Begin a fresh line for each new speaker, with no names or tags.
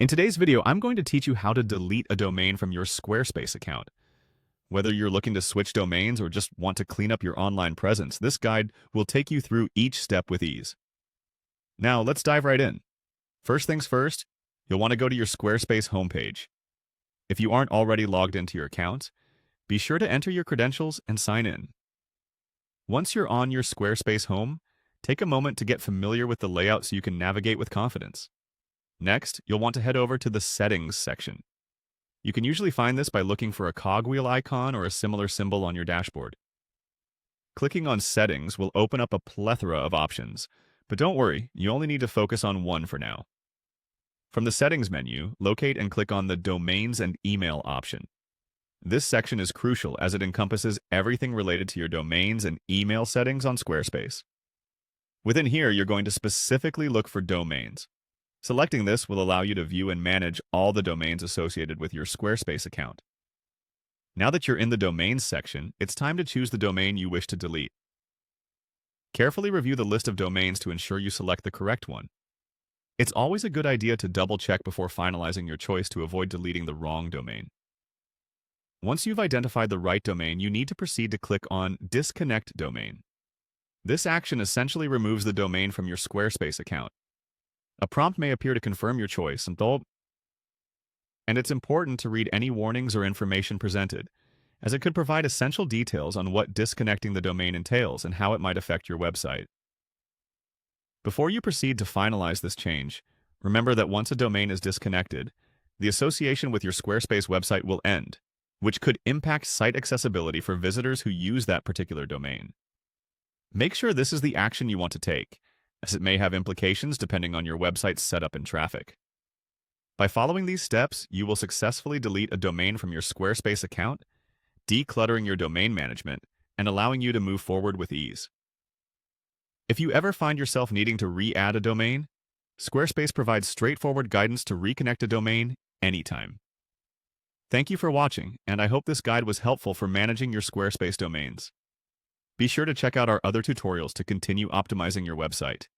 In today's video, I'm going to teach you how to delete a domain from your Squarespace account. Whether you're looking to switch domains or just want to clean up your online presence, this guide will take you through each step with ease. Now, let's dive right in. First things first, you'll want to go to your Squarespace homepage. If you aren't already logged into your account, be sure to enter your credentials and sign in. Once you're on your Squarespace home, take a moment to get familiar with the layout so you can navigate with confidence. Next, you'll want to head over to the Settings section. You can usually find this by looking for a cogwheel icon or a similar symbol on your dashboard. Clicking on Settings will open up a plethora of options, but don't worry, you only need to focus on one for now. From the Settings menu, locate and click on the Domains and Email option. This section is crucial as it encompasses everything related to your domains and email settings on Squarespace. Within here, you're going to specifically look for domains. Selecting this will allow you to view and manage all the domains associated with your Squarespace account. Now that you're in the Domains section, it's time to choose the domain you wish to delete. Carefully review the list of domains to ensure you select the correct one. It's always a good idea to double-check before finalizing your choice to avoid deleting the wrong domain. Once you've identified the right domain, you need to proceed to click on Disconnect Domain. This action essentially removes the domain from your Squarespace account. A prompt may appear to confirm your choice, and it's important to read any warnings or information presented, as it could provide essential details on what disconnecting the domain entails and how it might affect your website. Before you proceed to finalize this change, remember that once a domain is disconnected, the association with your Squarespace website will end, which could impact site accessibility for visitors who use that particular domain. Make sure this is the action you want to take, as it may have implications depending on your website's setup and traffic. By following these steps, you will successfully delete a domain from your Squarespace account, decluttering your domain management, and allowing you to move forward with ease. If you ever find yourself needing to re-add a domain, Squarespace provides straightforward guidance to reconnect a domain anytime. Thank you for watching, and I hope this guide was helpful for managing your Squarespace domains. Be sure to check out our other tutorials to continue optimizing your website.